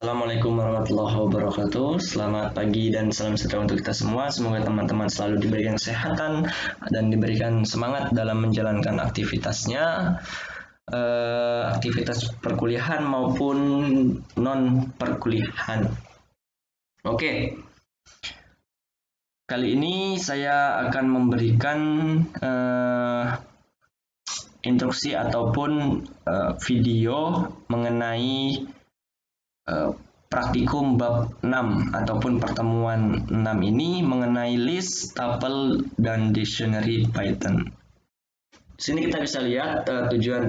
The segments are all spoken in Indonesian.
Assalamualaikum warahmatullahi wabarakatuh. Selamat pagi dan salam sejahtera untuk kita semua. Semoga teman-teman selalu diberikan kesehatan dan diberikan semangat dalam menjalankan aktivitasnya, aktivitas perkuliahan maupun non perkuliahan. Oke, kali ini saya akan memberikan instruksi ataupun video mengenai praktikum bab 6 ataupun pertemuan 6 ini mengenai list, tuple, dan dictionary Python. Di sini kita bisa lihat tujuan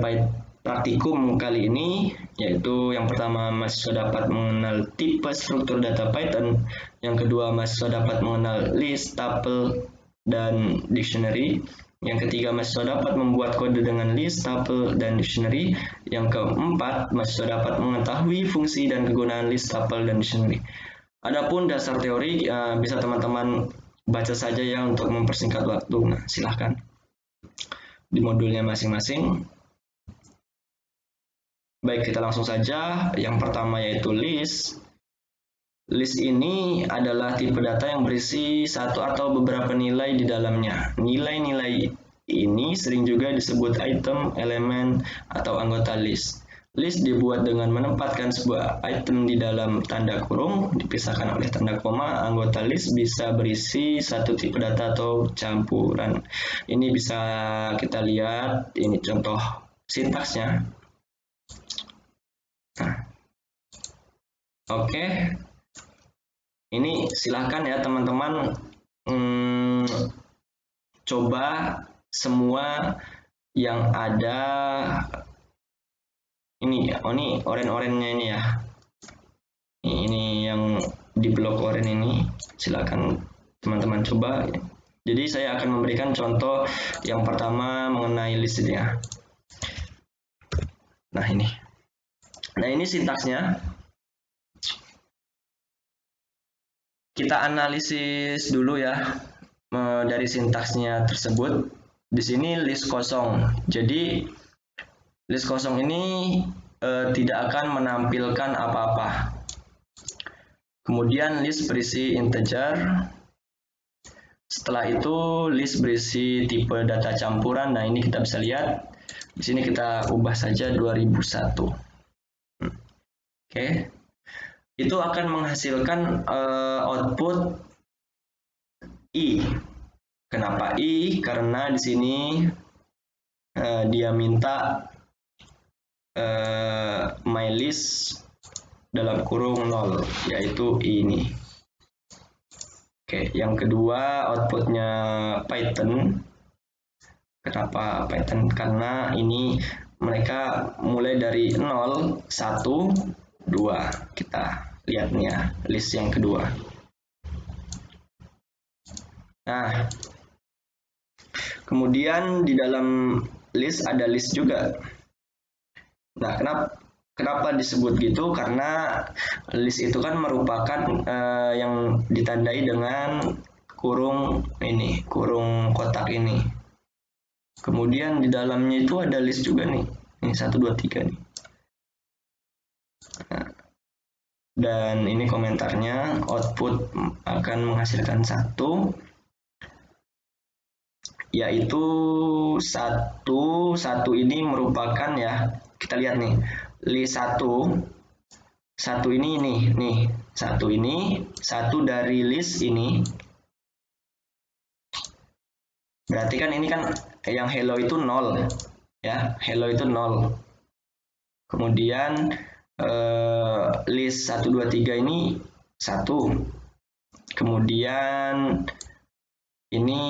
praktikum kali ini, yaitu yang pertama mahasiswa dapat mengenal tipe struktur data Python, yang kedua mahasiswa dapat mengenal list, tuple, dan dictionary. Yang ketiga, mahasiswa dapat membuat kode dengan list, tuple, dan dictionary. Yang keempat, mahasiswa dapat mengetahui fungsi dan kegunaan list, tuple, dan dictionary. Adapun dasar teori bisa teman-teman baca saja ya untuk mempersingkat waktu. Nah, silahkan di modulnya masing-masing. Baik, kita langsung saja. Yang pertama yaitu list. List ini adalah tipe data yang berisi satu atau beberapa nilai di dalamnya. Nilai-nilai ini sering juga disebut item, elemen, atau anggota list. List dibuat dengan menempatkan sebuah item di dalam tanda kurung, dipisahkan oleh tanda koma. Anggota list bisa berisi satu tipe data atau campuran. Ini bisa kita lihat, ini contoh sintaksnya. Nah, oke. Ini silahkan ya teman-teman coba semua yang ada ini ya. Oh, ini oren-orennya ini ya. Ini yang di blok oren ini. Silahkan teman-teman coba. Jadi saya akan memberikan contoh yang pertama mengenai list ya. Nah ini. Nah ini sintaksnya. Kita analisis dulu ya dari sintaksnya tersebut. Di sini list kosong. Jadi list kosong ini tidak akan menampilkan apa-apa. Kemudian list berisi integer. Setelah itu list berisi tipe data campuran. Nah ini kita bisa lihat. Di sini kita ubah saja 2001. Oke. Itu akan menghasilkan output I. Kenapa I? Karena di sini dia minta my list dalam kurung 0, yaitu I ini. Oke, yang kedua outputnya Python. Kenapa Python? Karena ini mereka mulai dari 0, 1, 2. Kita lihatnya list yang kedua. Nah, kemudian di dalam list ada list juga. Nah, kenapa disebut gitu? Karena list itu kan merupakan yang ditandai dengan kurung ini, kurung kotak ini. Kemudian di dalamnya itu ada list juga nih. Ini 1, 2, 3 nih. Nah, dan ini komentarnya, output akan menghasilkan 1, yaitu 1 ini merupakan ya, kita lihat nih, list 1 ini nih, 1 ini, 1 dari list ini, berarti kan ini kan yang hello itu 0 ya, hello itu 0. Kemudian list 1, 2, 3 ini 1. Kemudian ini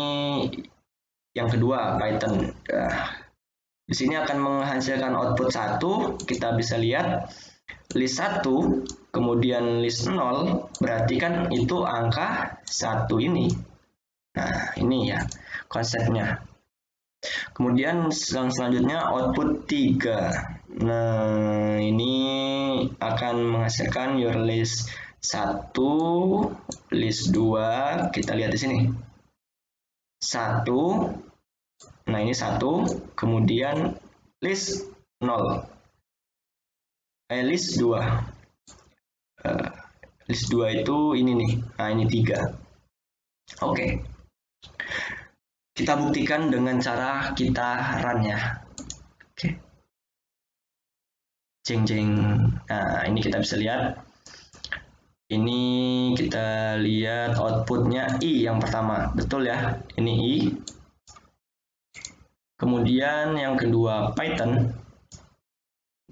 yang kedua Python. Di sini akan menghasilkan output 1. Kita bisa lihat list 1, kemudian list 0, berarti kan itu angka 1 ini. Nah, ini ya konsepnya. Kemudian yang selanjutnya output 3. Nah, ini akan menghasilkan your list 1, list 2. Kita lihat di sini. 1. Nah, ini 1, kemudian list 0. List 2. List 2 itu ini nih. Nah, ini 3. Oke. Kita buktikan dengan cara kita run ya. Oke. Jeng jeng. Nah, ini kita bisa lihat. Ini kita lihat outputnya I yang pertama. Betul ya? Ini I. Kemudian yang kedua Python.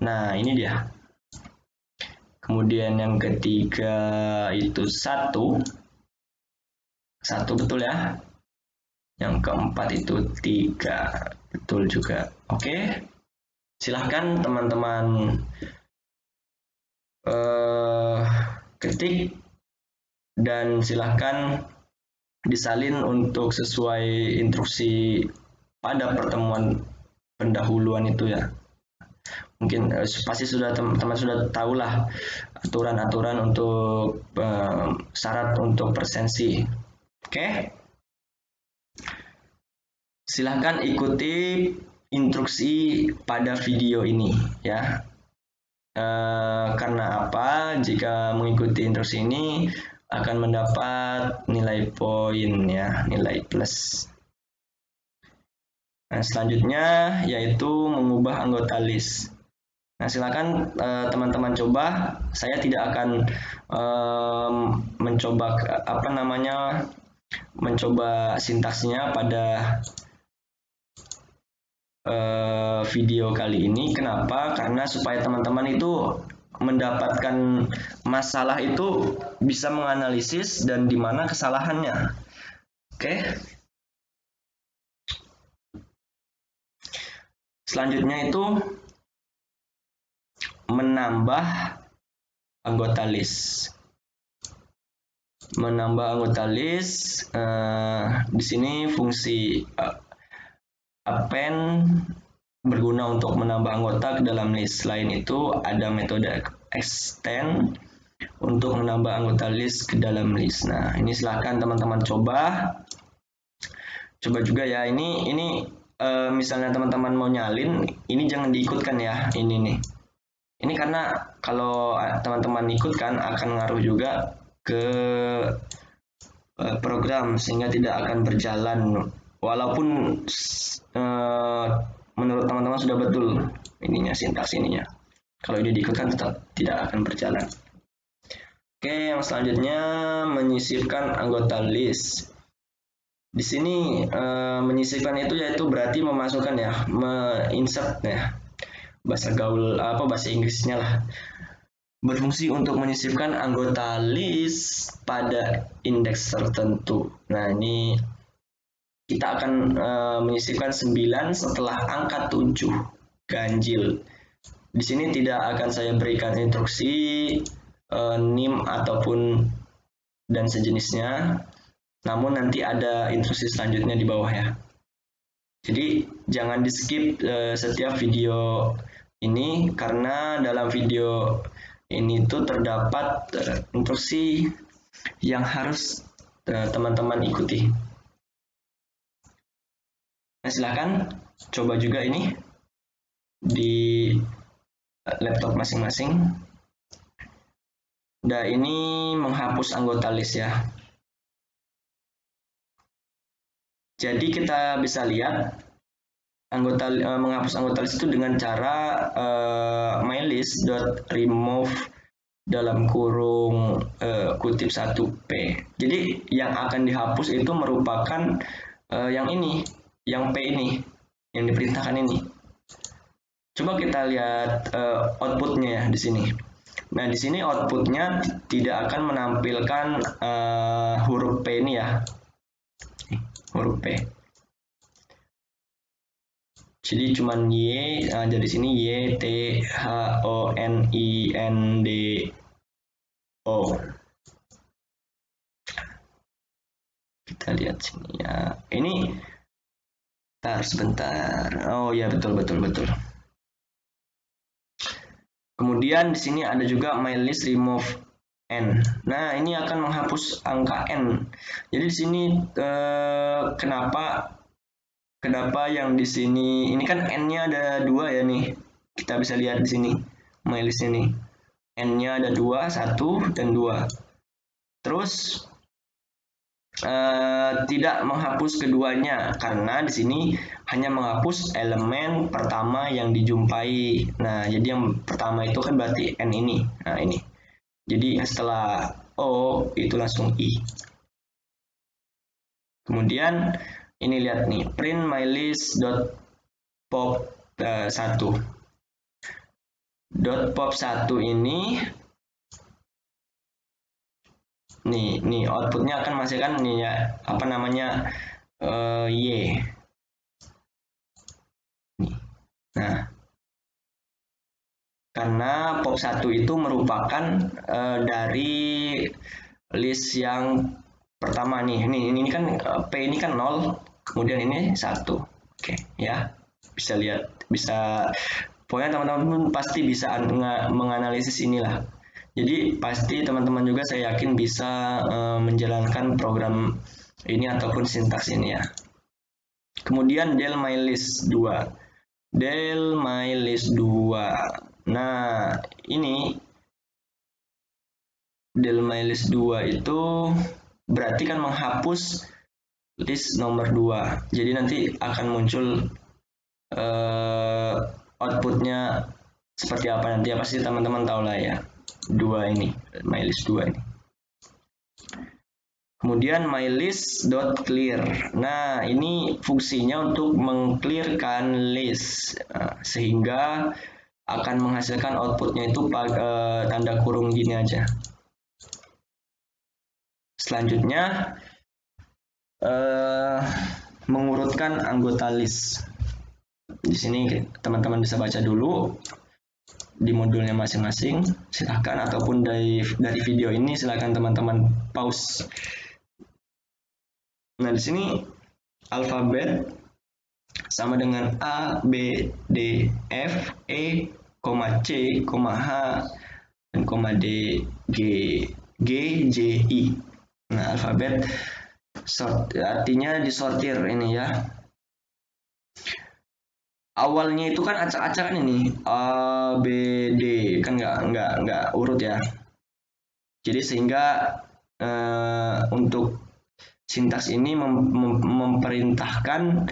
Nah, ini dia. Kemudian yang ketiga itu 1. 1 betul ya? Yang keempat itu 3. Betul juga. Oke. Silahkan teman-teman ketik dan silahkan disalin untuk sesuai instruksi pada pertemuan pendahuluan itu ya. Mungkin pasti sudah teman-teman sudah tahu lah aturan-aturan untuk syarat untuk presensi. Oke. Silahkan ikuti instruksi pada video ini ya. Karena apa? Jika mengikuti instruksi ini akan mendapat nilai poin ya, nilai plus. Nah, selanjutnya yaitu mengubah anggota list. Nah, silakan teman-teman coba. Saya tidak akan mencoba mencoba sintaksnya pada video kali ini. Kenapa? Karena supaya teman-teman itu mendapatkan masalah itu bisa menganalisis dan di mana kesalahannya. Oke. Selanjutnya itu menambah anggota list. Menambah anggota list di sini fungsi append berguna untuk menambah anggota ke dalam list. Selain itu ada metode extend untuk menambah anggota list ke dalam list. Nah, ini silahkan teman-teman coba juga ya. Ini misalnya teman-teman mau nyalin, ini jangan diikutkan ya. Ini nih. Ini karena kalau teman-teman ikutkan akan ngaruh juga ke program sehingga tidak akan berjalan walaupun menurut teman-teman sudah betul ininya sintaks ininya. Kalau ini diikutkan tetap tidak akan berjalan. Oke, yang selanjutnya menyisipkan anggota list. Di sini menyisipkan itu yaitu berarti memasukkan ya, insert ya. Bahasa gaul bahasa Inggrisnya lah. Berfungsi untuk menyisipkan anggota list pada indeks tertentu. Nah, ini kita akan menyisipkan 9 setelah angka 7 ganjil. Di sini tidak akan saya berikan instruksi NIM ataupun dan sejenisnya, namun nanti ada instruksi selanjutnya di bawah ya. Jadi jangan di skip setiap video ini karena dalam video ini tuh terdapat instruksi yang harus teman-teman ikuti. Nah, silahkan coba juga ini di laptop masing-masing. Nah, ini menghapus anggota list ya. Jadi kita bisa lihat menghapus anggota list itu dengan cara mylist.remove dalam kurung kutip 1p. Jadi yang akan dihapus itu merupakan yang ini, yang p ini, yang diperintahkan ini. Coba kita lihat outputnya ya di sini. Nah, di sini outputnya tidak akan menampilkan huruf p ini ya, huruf p. Jadi cuman Y, jadi sini Y, T, H, O, N, I, N, D, O. Kita lihat sini ya. Ini, sebentar. Oh ya, betul. Kemudian di sini ada juga mylist remove N. Nah, ini akan menghapus angka N. Jadi di sini kenapa yang di sini ini kan N-nya ada 2 ya nih. Kita bisa lihat di sini mylist ini. N-nya ada 2, 1 dan 2. Terus tidak menghapus keduanya karena di sini hanya menghapus elemen pertama yang dijumpai. Nah, jadi yang pertama itu kan berarti N ini. Nah, ini. Jadi setelah O itu langsung I. Kemudian ini lihat nih, print mylist.pop 1. .pop1 ini nih outputnya akan menghasilkan nih ya, apa namanya, Y. Nah, karena pop1 itu merupakan dari list yang pertama nih. Ini kan P ini kan 0, kemudian ini 1. Oke, ya. Bisa lihat, bisa pokoknya teman-teman pasti bisa menganalisis inilah. Jadi pasti teman-teman juga saya yakin bisa menjalankan program ini ataupun sintaks ini ya. Kemudian del mylist 2. Del mylist 2. Nah, ini del mylist 2 itu berarti kan menghapus list nomor 2. Jadi nanti akan muncul outputnya seperti apa nanti ya, pasti teman-teman tahu lah ya. 2 ini, mylist 2 ini. Kemudian mylist.clear. Nah, ini fungsinya untuk mengclearkan list sehingga akan menghasilkan outputnya itu tanda kurung gini aja. Selanjutnya mengurutkan anggota list. Di sini teman-teman bisa baca dulu di modulnya masing-masing, silahkan, ataupun dari video ini silahkan teman-teman pause. Nah, di sini alfabet sama dengan A, B, D, F, E, C, H, dan D, G, J, I. Nah, alfabet artinya disortir ini ya. Awalnya itu kan acak-acakan ini A, B, D, kan nggak urut ya. Jadi sehingga untuk sintaks ini memerintahkan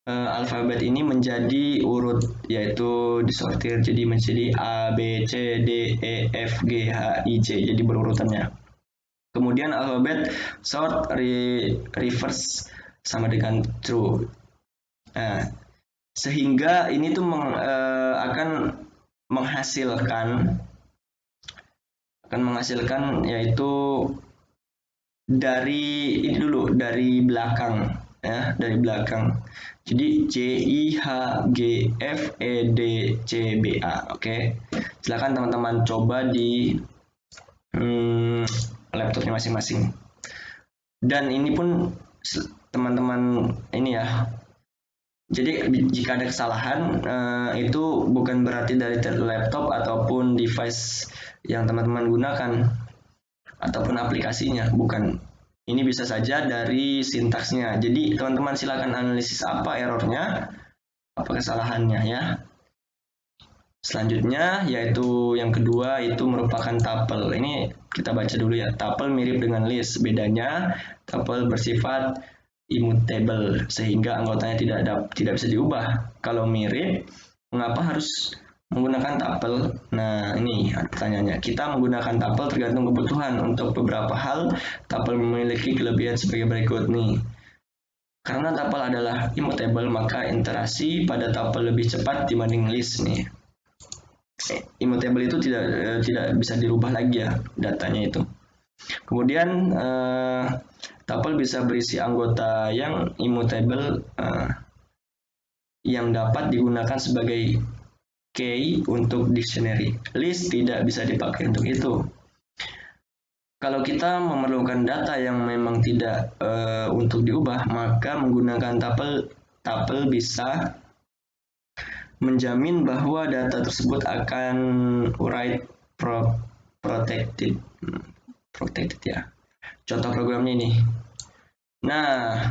alfabet ini menjadi urut, yaitu disortir, jadi menjadi A, B, C, D, E, F, G, H, I, J, jadi berurutannya. Kemudian alfabet sort reverse sama dengan true. Nah, sehingga ini tuh akan menghasilkan yaitu dari ini dulu, dari belakang ya, dari belakang. Jadi J, I, H, G, F, E, D, C, B, A. Oke. Silakan teman-teman coba di laptopnya masing-masing. Dan ini pun teman-teman ini ya. Jadi jika ada kesalahan itu bukan berarti dari laptop ataupun device yang teman-teman gunakan ataupun aplikasinya, bukan. Ini bisa saja dari sintaksnya. Jadi teman-teman silakan analisis apa errornya, apa kesalahannya ya. Selanjutnya yaitu yang kedua itu merupakan tuple. Ini kita baca dulu ya. Tuple mirip dengan list. Bedanya tuple bersifat immutable sehingga anggotanya tidak bisa diubah. Kalau mirip, mengapa harus menggunakan tuple? Nah, ini pertanyaannya. Kita menggunakan tuple tergantung kebutuhan. Untuk beberapa hal, tuple memiliki kelebihan sebagai berikut nih. Karena tuple adalah immutable, maka iterasi pada tuple lebih cepat dibanding list nih. Immutable itu tidak bisa dirubah lagi ya datanya itu. Kemudian tuple bisa berisi anggota yang immutable yang dapat digunakan sebagai key untuk dictionary. List tidak bisa dipakai untuk itu. Kalau kita memerlukan data yang memang tidak untuk diubah, maka menggunakan tuple bisa menjamin bahwa data tersebut akan write protected ya. Contoh programnya ini. Nah,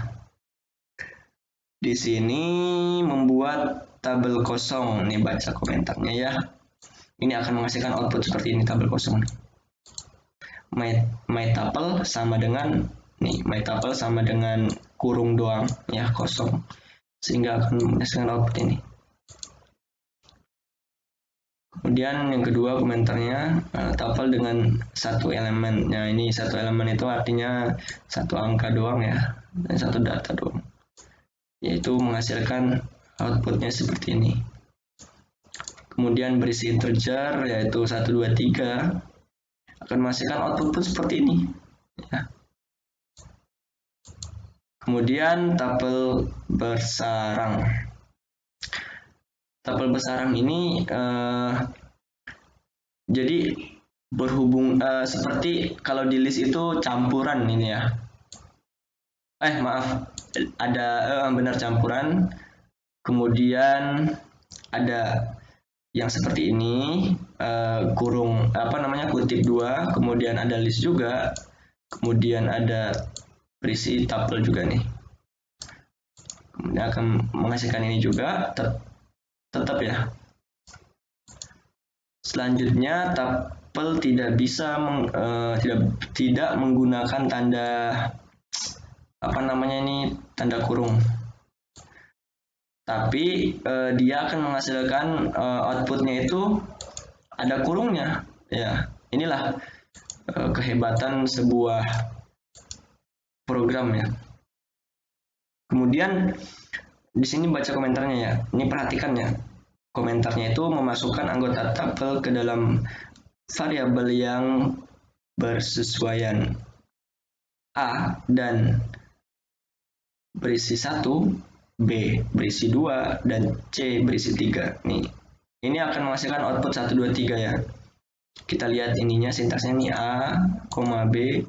di sini membuat tabel kosong. Nih baca komentarnya ya. Ini akan menghasilkan output seperti ini, tabel kosong. my tuple sama dengan my tuple sama dengan kurung doang ya, kosong, sehingga akan menghasilkan output ini. Kemudian yang kedua komentarnya, tuple dengan satu elemen. Nah, ini satu elemen itu artinya satu angka doang ya, dan satu data doang, yaitu menghasilkan outputnya seperti ini. Kemudian berisi integer yaitu 1, 2, 3 akan menghasilkan output pun seperti ini ya. Kemudian tuple bersarang. Tuple bersarang ini jadi berhubung seperti kalau di list itu campuran ini ya. Maaf, ada benar campuran. Kemudian ada yang seperti ini, kurung kutip 2, kemudian ada list juga, kemudian ada berisi tuple juga nih. Kemudian akan menghasilkan ini juga, tetap ya. Selanjutnya tuple tidak bisa tidak menggunakan tanda tanda kurung. Tapi dia akan menghasilkan outputnya itu ada kurungnya ya. Inilah kehebatan sebuah program ya. Kemudian di sini baca komentarnya ya. Ini perhatikan ya. Komentarnya itu memasukkan anggota tuple ke dalam variabel yang bersesuaian A dan berisi 1, B berisi 2, dan C berisi 3. Ini akan menghasilkan output 1, 2, 3 ya. Kita lihat ininya, sintaksnya ini A, B,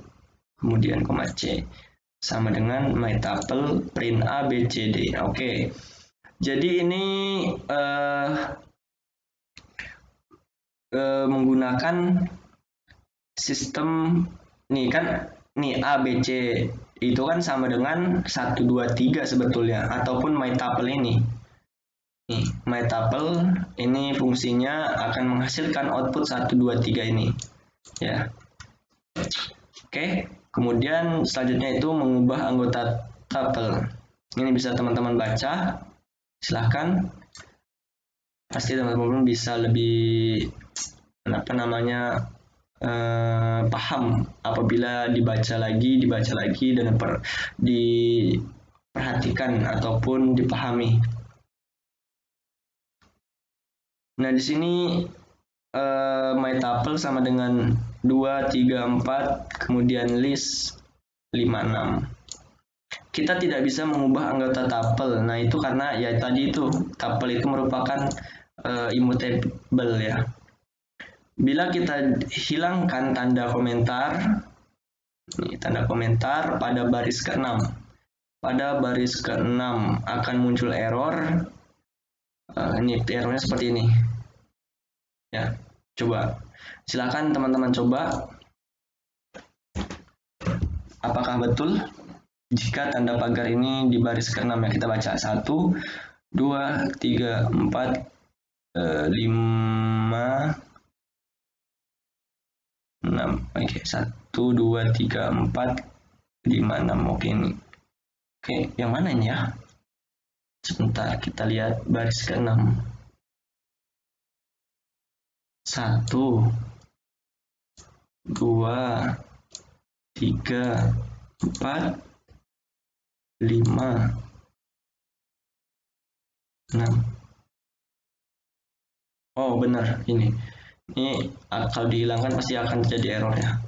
kemudian C. Sama dengan my tuple print A, B, C, D. Oke. Jadi ini menggunakan sistem A, B, C itu kan sama dengan 1, 2, 3 sebetulnya, ataupun my tuple ini. My tuple ini fungsinya akan menghasilkan output 1, 2, 3 ini ya. Oke, kemudian selanjutnya itu mengubah anggota tuple. Ini bisa teman-teman baca, silahkan. Pasti teman-teman bisa lebih paham apabila dibaca lagi dan diperhatikan ataupun dipahami. Nah, di sini my tuple sama dengan 2, 3, 4, kemudian list 5, 6. Kita tidak bisa mengubah anggota tuple. Nah, itu karena ya tadi itu tuple itu merupakan immutable ya. Bila kita hilangkan tanda komentar, tanda komentar pada baris ke-6. Pada baris ke-6 akan muncul error. Ini errornya seperti ini. Ya, coba. Silakan teman-teman coba. Apakah betul jika tanda pagar ini di baris ke-6 ya? Kita baca 1, 2, 3, 4, 5, 6. Oke, 1, 2, 3, 4, 5, 6. Oke, ini. Oke, yang mana ini ya? Sebentar, kita lihat baris ke-6. 1, 2, 3, 4, 5, 6. Oh, benar ini. Ini kalau dihilangkan pasti akan terjadi error ya.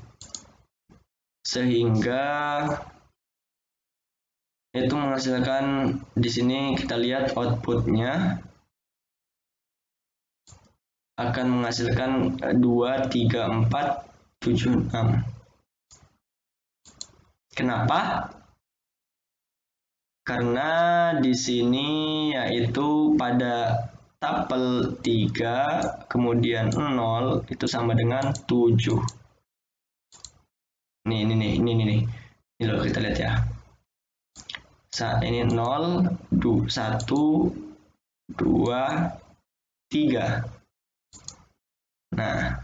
Sehingga itu menghasilkan di sini kita lihat outputnya akan menghasilkan 2, 3, 4, 7, 6. Kenapa? Karena di sini yaitu pada tuple 3 kemudian 0 itu sama dengan 7. Ini loh, kita lihat ya. Saat ini 0, 1, 2, 3. Nah,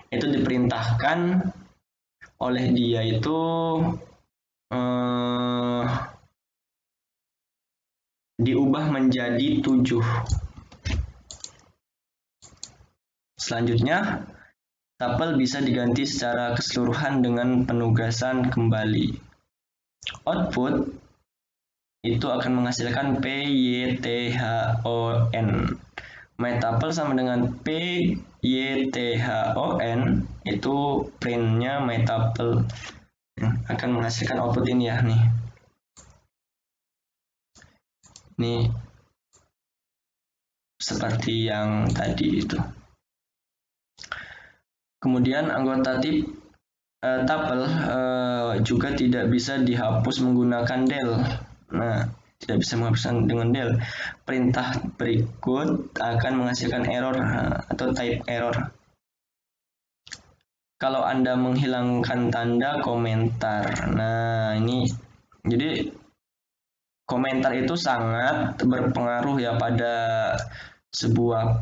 itu diperintahkan oleh dia itu diubah menjadi 7. Selanjutnya, tapel bisa diganti secara keseluruhan dengan penugasan kembali. Output itu akan menghasilkan PYTHON. MyTuple sama dengan PYTHON, itu printnya MyTuple akan menghasilkan output ini ya nih. Ini seperti yang tadi itu. Kemudian anggota tuple juga tidak bisa dihapus menggunakan del. Nah, tidak bisa menghapuskan dengan del. Perintah berikut akan menghasilkan error atau type error. Kalau Anda menghilangkan tanda komentar. Nah, ini jadi komentar itu sangat berpengaruh ya pada sebuah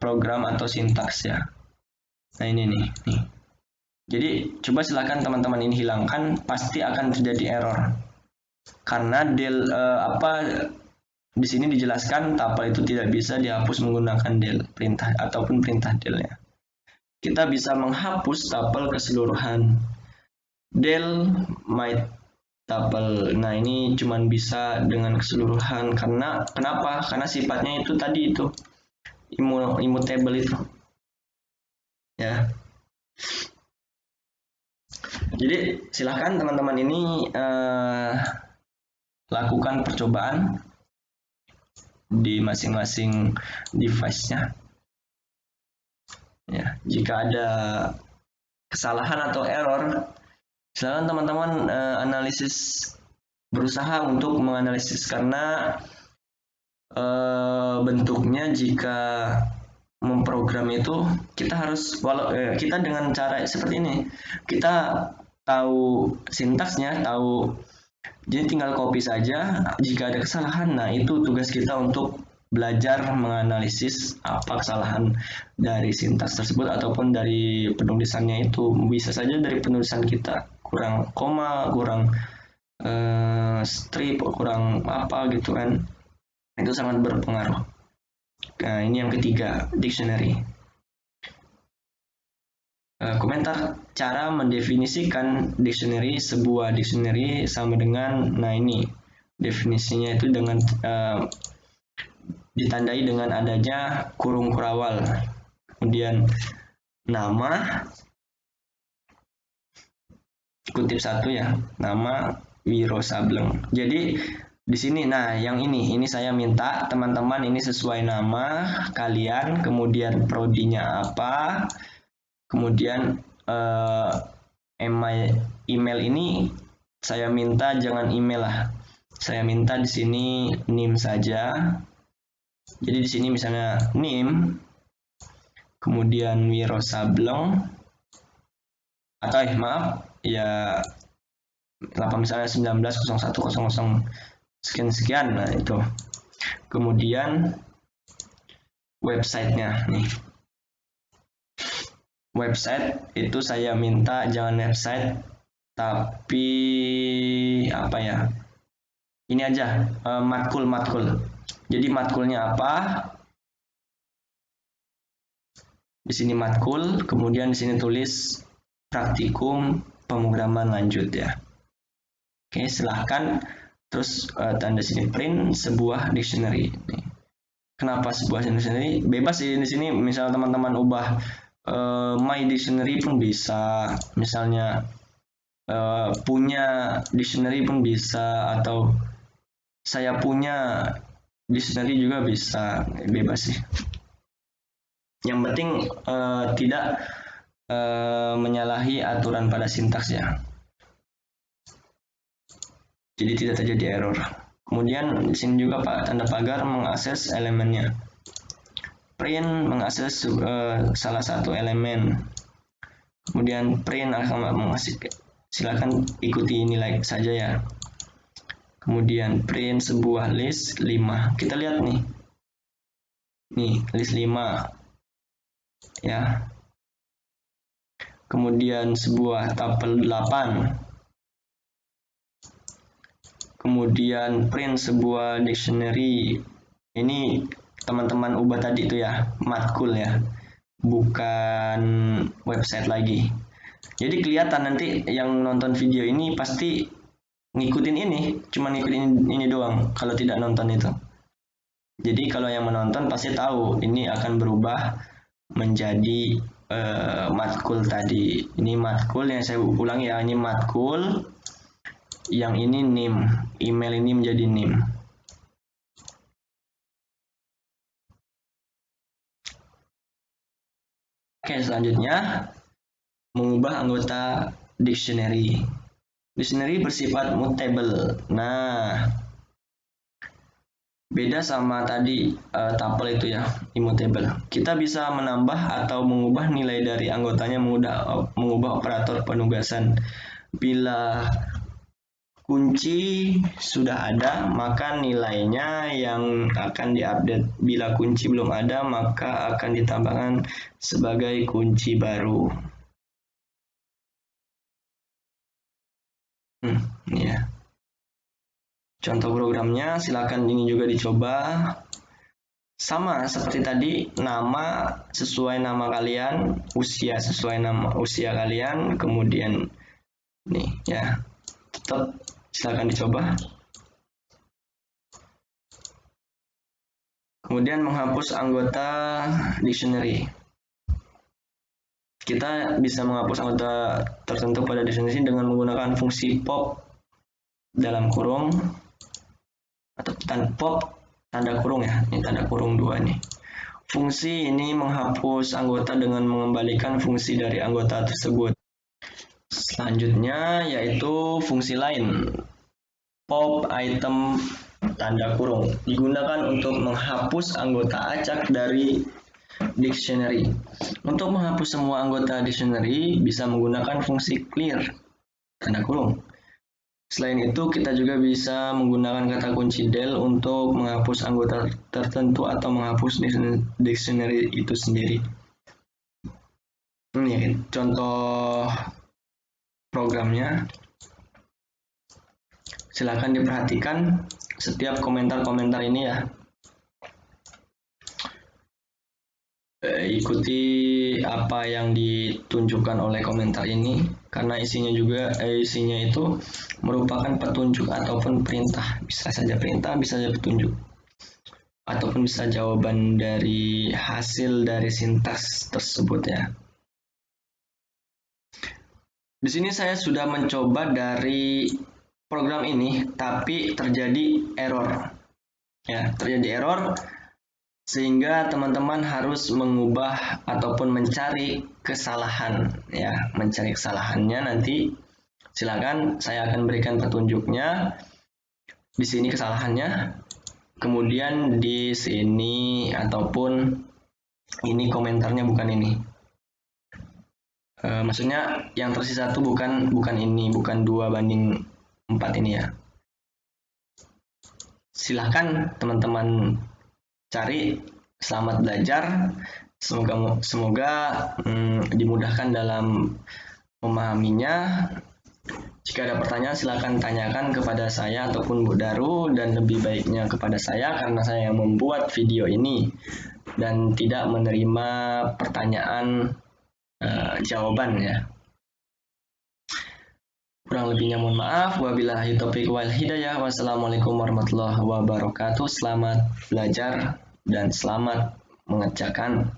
program atau sintaks ya. Nah, ini nih. Jadi coba silakan teman-teman ini hilangkan, pasti akan terjadi error. Karena del di sini dijelaskan tuple itu tidak bisa dihapus menggunakan del perintah ataupun perintah del ya. Kita bisa menghapus tuple keseluruhan. Del my tuple. Nah, ini cuma bisa dengan keseluruhan karena kenapa? Karena sifatnya itu tadi itu immutable itu. Ya. Jadi silahkan teman-teman ini lakukan percobaan di masing-masing device-nya. Ya, jika ada kesalahan atau error, silakan teman-teman berusaha untuk menganalisis karena bentuknya jika memprogram itu kita harus kita dengan cara seperti ini kita tahu sintaksnya, tahu, jadi tinggal copy saja. Jika ada kesalahan, nah itu tugas kita untuk belajar menganalisis apa kesalahan dari sintaks tersebut ataupun dari penulisannya itu. Bisa saja dari penulisan kita kurang koma, kurang strip, kurang apa gitu kan, itu sangat berpengaruh. Nah, ini yang ketiga, dictionary. Komentar cara mendefinisikan dictionary. Sebuah dictionary sama dengan, nah ini definisinya itu dengan ditandai dengan adanya kurung kurawal, kemudian nama, kutip 1 ya, nama Wiro Sableng. Jadi di sini, nah yang ini saya minta teman-teman ini sesuai nama kalian, kemudian prodinya apa, kemudian email ini saya minta jangan email lah, saya minta di sini NIM saja. Jadi di sini misalnya NIM, kemudian Wiro Sableng, atau maaf ya, misalnya 190100 sekian, nah itu. Kemudian websitenya nih, website itu saya minta jangan website tapi apa ya, ini aja, matkul. Jadi matkulnya apa, di sini matkul, kemudian di sini tulis praktikum pemrograman lanjut ya. Oke, silahkan. Terus tanda sini print sebuah dictionary. Kenapa sebuah dictionary? Bebas sih di sini. Misal teman-teman ubah my dictionary pun bisa. Misalnya punya dictionary pun bisa, atau saya punya dictionary juga bisa. Bebas sih. Yang penting tidak menyalahi aturan pada sintaks ya. Jadi tidak terjadi error. Kemudian di sini juga tanda pagar mengakses elemennya. Print mengakses salah satu elemen. Kemudian print akan menghasilkan, silakan ikuti nilai saja ya. Kemudian print sebuah list 5. Kita lihat nih. Nih, list 5. Ya. kemudian sebuah tapel 8, kemudian print sebuah dictionary. Ini teman-teman ubah tadi itu ya, matkul ya, bukan website lagi. Jadi kelihatan nanti yang nonton video ini pasti ngikutin ini, cuma ngikutin ini doang kalau tidak nonton itu. Jadi kalau yang menonton pasti tahu ini akan berubah menjadi matkul tadi. Ini matkul yang saya ulangi ya, ini matkul, yang ini NIM, email ini menjadi NIM. Oke, selanjutnya mengubah anggota dictionary. Dictionary bersifat mutable. Nah, beda sama tadi tuple itu ya, immutable. Kita bisa menambah atau mengubah nilai dari anggotanya mengubah operator penugasan. Bila kunci sudah ada, maka nilainya yang akan diupdate. Bila kunci belum ada, maka akan ditambahkan sebagai kunci baru. Ini ya. Contoh programnya, silakan ini juga dicoba. Sama seperti tadi, nama sesuai nama kalian, usia sesuai nama usia kalian, kemudian nih ya, tetap silakan dicoba. Kemudian menghapus anggota dictionary. Kita bisa menghapus anggota tertentu pada dictionary dengan menggunakan fungsi pop dalam kurung atau pop tanda kurung ya, ini tanda kurung 2 nih. Fungsi ini menghapus anggota dengan mengembalikan fungsi dari anggota tersebut. Selanjutnya yaitu fungsi lain, pop item tanda kurung, digunakan untuk menghapus anggota acak dari dictionary. Untuk menghapus semua anggota dictionary bisa menggunakan fungsi clear tanda kurung. Selain itu, kita juga bisa menggunakan kata kunci del untuk menghapus anggota tertentu atau menghapus dictionary itu sendiri. Ini contoh programnya. Silakan diperhatikan setiap komentar-komentar ini ya. Ikuti apa yang ditunjukkan oleh komentar ini, karena isinya itu merupakan petunjuk ataupun perintah. Bisa saja perintah, bisa saja petunjuk, ataupun bisa jawaban dari hasil dari sintaks tersebut ya. Di sini saya sudah mencoba dari program ini, tapi terjadi error. Ya, terjadi error sehingga teman-teman harus mengubah ataupun mencari kesalahan ya, mencari kesalahannya. Nanti silakan saya akan berikan petunjuknya. Di sini kesalahannya, kemudian di sini ataupun ini komentarnya bukan ini. Maksudnya yang tersisa itu bukan ini, bukan 2:4 ini ya. Silahkan teman-teman cari. Selamat belajar, semoga dimudahkan dalam memahaminya. Jika ada pertanyaan silakan tanyakan kepada saya ataupun Bu Daru, dan lebih baiknya kepada saya karena saya yang membuat video ini dan tidak menerima pertanyaan jawaban ya. Kurang lebihnya mohon maaf. Wabillahi taufiq wal hidayah. Wassalamualaikum warahmatullahi wabarakatuh. Selamat belajar dan selamat mengerjakan.